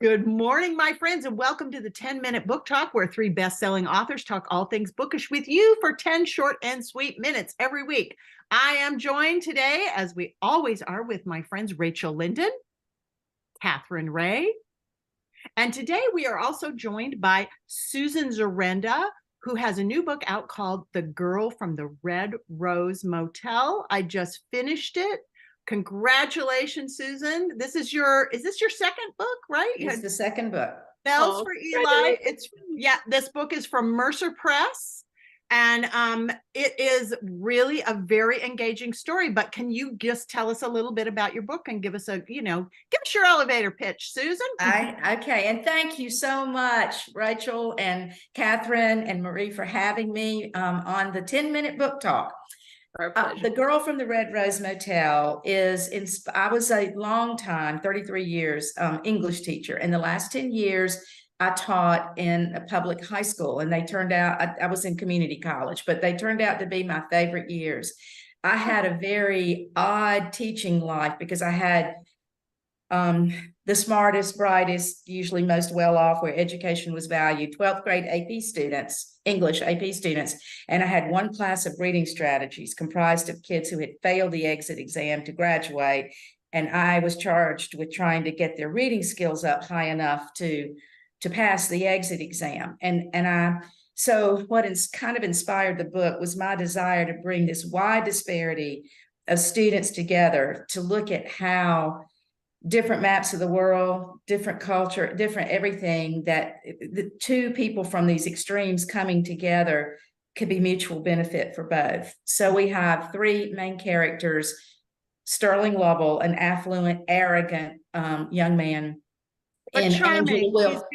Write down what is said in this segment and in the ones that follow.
Good morning, my friends, and welcome to the 10-minute book talk, where three best-selling authors talk all things bookish with you for 10 short and sweet minutes every week. I am joined today, as we always are, with my friends Rachel Linden, Katherine Reay, and today we are also joined by Susan Zurenda, who has a new book out called The Girl from the Red Rose Motel. I just finished it. Congratulations, Susan. Is this your second book, right? It's the second book. Bells for Eli. This book is from Mercer Press, and it is really a very engaging story. But can you just tell us a little bit about your book and give us your elevator pitch, Susan? Okay, and thank you so much, Rachel and Katherine and Marie, for having me on the 10-minute book talk. The Girl from the Red Rose Motel I was a long time, 33 years, English teacher. In the last 10 years, I taught in a public high school, and they turned out, I was in community college, but they turned out to be my favorite years. I had a very odd teaching life because I had the smartest, brightest, usually most well-off, where education was valued, 12th grade AP students, English AP students, and I had one class of reading strategies comprised of kids who had failed the exit exam to graduate, and I was charged with trying to get their reading skills up high enough to pass the exit exam. So what kind of inspired the book was my desire to bring this wide disparity of students together to look at how different maps of the world, different culture, different everything, that the two people from these extremes coming together could be mutual benefit for both. So we have three main characters: Sterling Lovell, an affluent, arrogant young man, and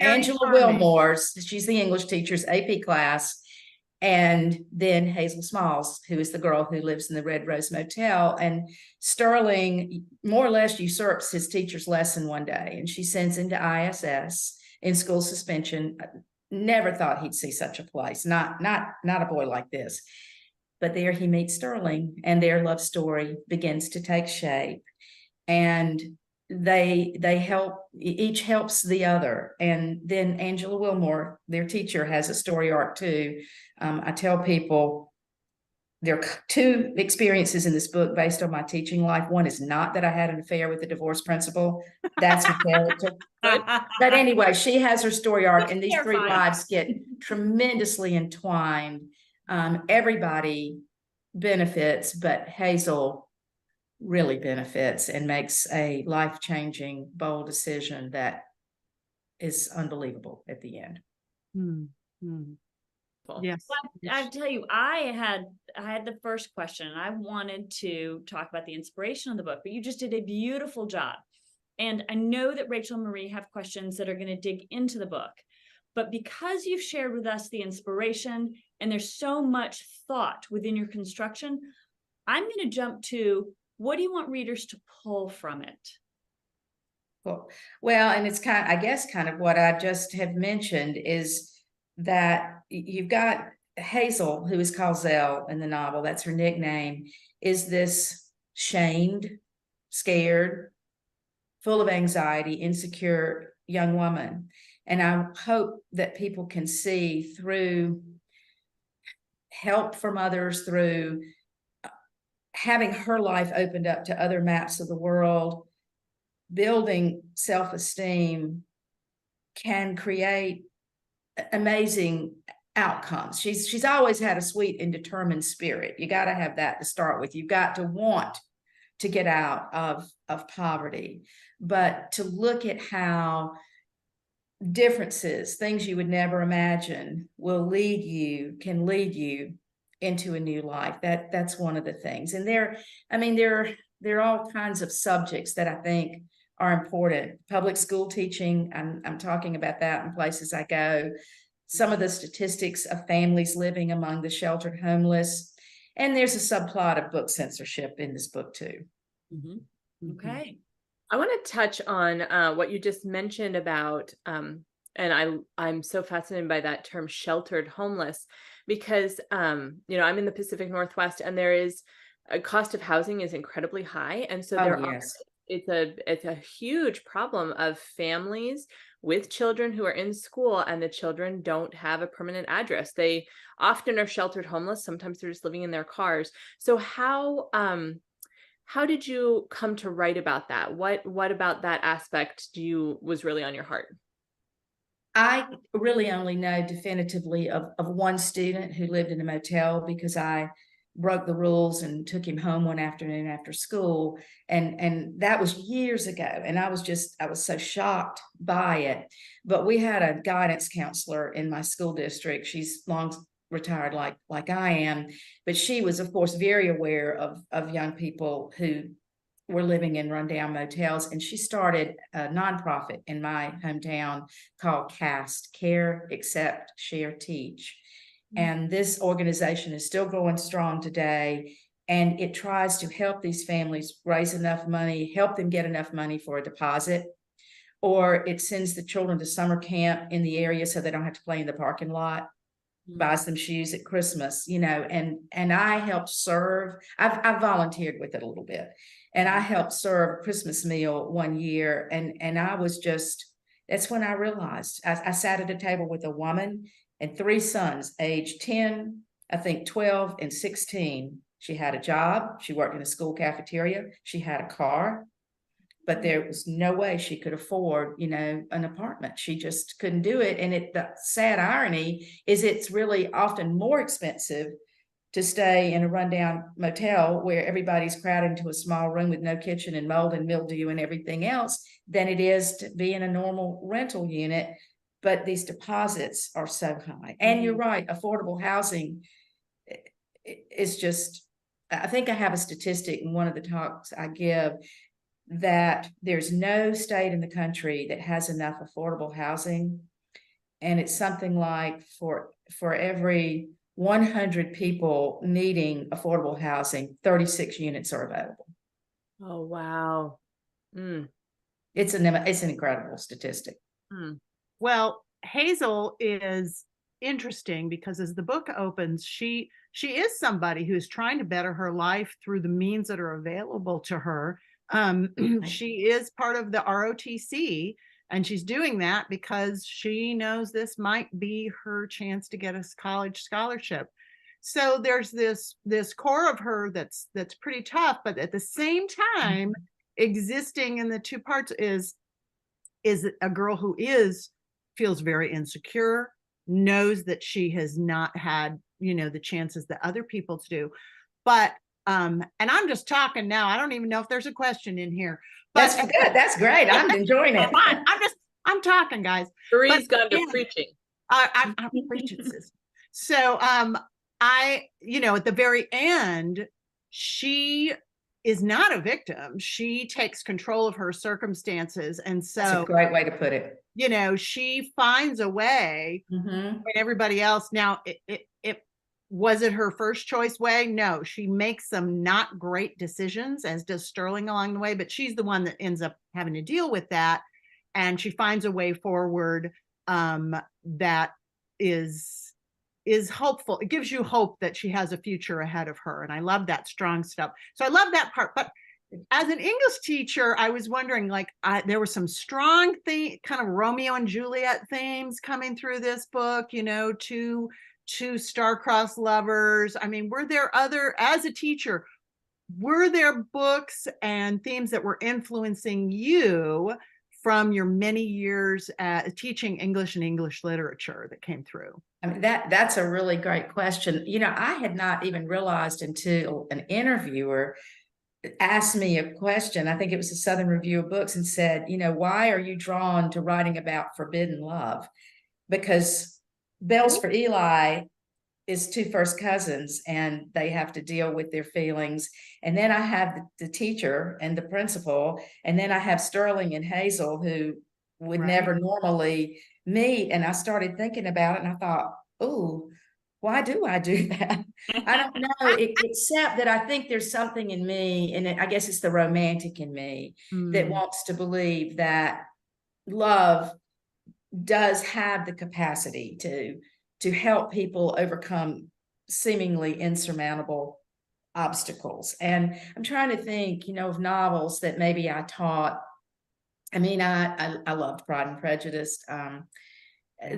Angela Wilmore, she's the English teacher's AP class, and then Hazel Smalls, who is the girl who lives in the Red Rose Motel. And Sterling more or less usurps his teacher's lesson one day, and she sends him to ISS, in school suspension. Never thought he'd see such a place. Not a boy like this. But there he meets Sterling, and their love story begins to take shape. And they help, each helps the other. And then Angela Wilmore, their teacher, has a story arc too. I tell people there are two experiences in this book based on my teaching life. One is not that I had an affair with the divorce principal. That's her character. But anyway, she has her story arc, and these three lives get tremendously entwined. Everybody benefits, but Hazel really benefits and makes a life-changing, bold decision that is unbelievable at the end. Yes. Well, I tell you, I had the first question, and I wanted to talk about the inspiration of the book, but you just did a beautiful job. And I know that Rachel and Marie have questions that are going to dig into the book, but because you've shared with us the inspiration and there's so much thought within your construction, I'm going to jump to, what do you want readers to pull from it? Cool. Well, and it's kind of what I just have mentioned, is that you've got Hazel, who is called Zell in the novel, that's her nickname, is this shamed, scared, full of anxiety, insecure young woman. And I hope that people can see, through help from others, through having her life opened up to other maps of the world, building self-esteem can create amazing outcomes. She's always had a sweet and determined spirit. You got to have that to start with. You've got to want to get out of poverty, but to look at how differences, things you would never imagine, can lead you into a new life. That's one of the things. And there are all kinds of subjects that I think are important. Public school teaching, I'm talking about that in places I go. Some of the statistics of families living among the sheltered homeless. And there's a subplot of book censorship in this book too. Okay. I want to touch on what you just mentioned about, and I'm so fascinated by that term, sheltered homeless, because I'm in the Pacific Northwest, and there is a cost of housing is incredibly high, and so there are it's a huge problem of families with children who are in school, and the children don't have a permanent address. They often are sheltered homeless. Sometimes they're just living in their cars. So how did you come to write about that? What about that aspect was really on your heart? I really only know definitively of one student who lived in a motel because I broke the rules and took him home one afternoon after school. And that was years ago. And I was so shocked by it. But we had a guidance counselor in my school district. She's long retired like I am, but she was, of course, very aware of young people who were living in rundown motels, and she started a nonprofit in my hometown called CAST, Care, Accept, Share, Teach. And this organization is still going strong today, and it tries to help these families raise enough money, help them get enough money for a deposit, or it sends the children to summer camp in the area so they don't have to play in the parking lot, buys them shoes at Christmas, and I helped serve. I've volunteered with it a little bit, and I helped serve a Christmas meal one year, and I was that's when I realized I sat at a table with a woman and 3 sons, age 10, I think 12 and 16. She had a job. She worked in a school cafeteria. She had a car, but there was no way she could afford, an apartment. She just couldn't do it. And the sad irony is it's really often more expensive to stay in a rundown motel where everybody's crowded into a small room with no kitchen and mold and mildew and everything else than it is to be in a normal rental unit. But these deposits are so high. And you're right, affordable housing is just, I think I have a statistic in one of the talks I give that there's no state in the country that has enough affordable housing. And it's something like for every 100 people needing affordable housing, 36 units are available. Oh, wow. It's an incredible statistic. Well, Hazel is interesting because as the book opens, she is somebody who is trying to better her life through the means that are available to her. She is part of the ROTC, and she's doing that because she knows this might be her chance to get a college scholarship. So there's this core of her that's pretty tough, but at the same time, existing in the two parts is a girl who feels very insecure, knows that she has not had, the chances that other people do. But and I'm just talking now. I don't even know if there's a question in here. But that's good. That's great. I'm enjoying it. I'm talking, guys. Marie's gone to preaching. I'm preaching, sis. So at the very end, she is not a victim. She takes control of her circumstances. And so that's a great way to put it. She finds a way when everybody else now was it her first choice way? No, she makes some not great decisions, as does Sterling along the way, but she's the one that ends up having to deal with that. And she finds a way forward that is hopeful. It gives you hope that she has a future ahead of her. And I love that strong stuff. So I love that part. But as an English teacher, I was wondering, there were some strong kind of Romeo and Juliet themes coming through this book, two star-crossed lovers. I mean, as a teacher, were there books and themes that were influencing you from your many years teaching English and English literature that came through? I mean, that's a really great question. I had not even realized until an interviewer asked me a question. I think it was the Southern Review of Books, and said, why are you drawn to writing about forbidden love? Because Bells for Eli is 2 first cousins, and they have to deal with their feelings. And then I have the teacher and the principal, and then I have Sterling and Hazel, who would never normally meet. And I started thinking about it, and I thought, oh, why do I do that? I don't know, except that I think there's something in me, and I guess it's the romantic in me, that wants to believe that love does have the capacity to help people overcome seemingly insurmountable obstacles. And I'm trying to think, of novels that maybe I taught. I mean, I loved Pride and Prejudice.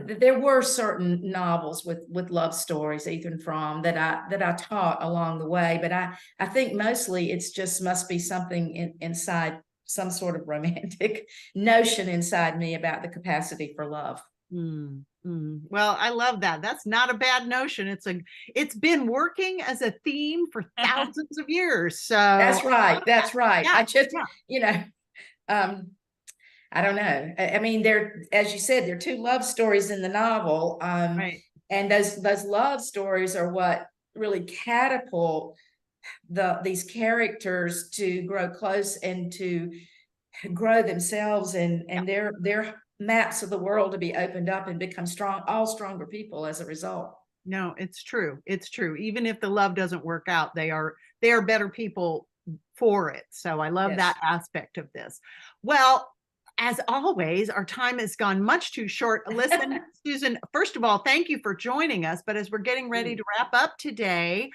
There were certain novels with love stories, Ethan Frome, that I taught along the way, but I think mostly it's just must be something inside, some sort of romantic notion inside me about the capacity for love. Well, I love that. That's not a bad notion. It's been working as a theme for thousands of years. So that's right. That's right. Yeah, I just, I don't know. I mean, as you said, there are two love stories in the novel. Right. And those love stories are what really catapult these characters to grow close and to grow themselves and their maps of the world to be opened up and become stronger people as a result. No, it's true. It's true. Even if the love doesn't work out, they are better people for it. So I love that aspect of this. Well, as always, our time has gone much too short. Listen, Susan, first of all, thank you for joining us. But as we're getting ready to wrap up today,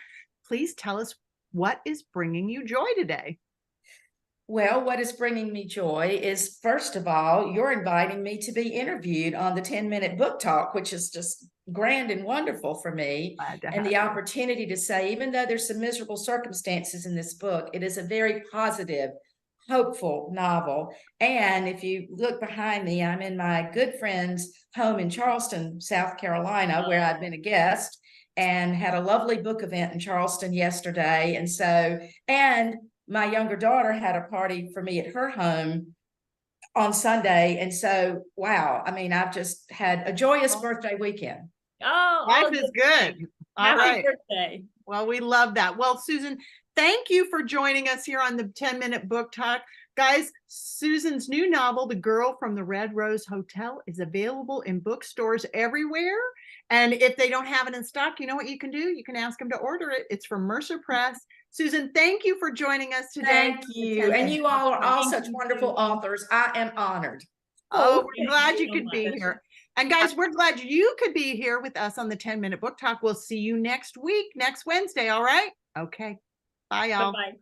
please tell us what is bringing you joy today. Well, what is bringing me joy is, first of all, you're inviting me to be interviewed on the 10-minute book talk, which is just grand and wonderful for me. And the opportunity to say, even though there's some miserable circumstances in this book, it is a very positive, hopeful novel. And if you look behind me, I'm in my good friend's home in Charleston, South Carolina, where I've been a guest and had a lovely book event in Charleston yesterday. And my younger daughter had a party for me at her home on Sunday. And so, wow, I mean, I've just had a joyous birthday weekend. Oh, life is good. All right. Happy birthday. Well, we love that. Well, Susan, thank you for joining us here on the 10-minute book talk. Guys, Susan's new novel, The Girl from the Red Rose Hotel, is available in bookstores everywhere. And if they don't have it in stock, you know what you can do? You can ask them to order it. It's from Mercer Press. Susan, thank you for joining us today. Thank you. And you all are all such wonderful authors. I am honored. Oh, we're glad you could be here. And guys, we're glad you could be here with us on the 10-minute book talk. We'll see you next week, next Wednesday. All right. Okay. Bye, y'all. Bye-bye.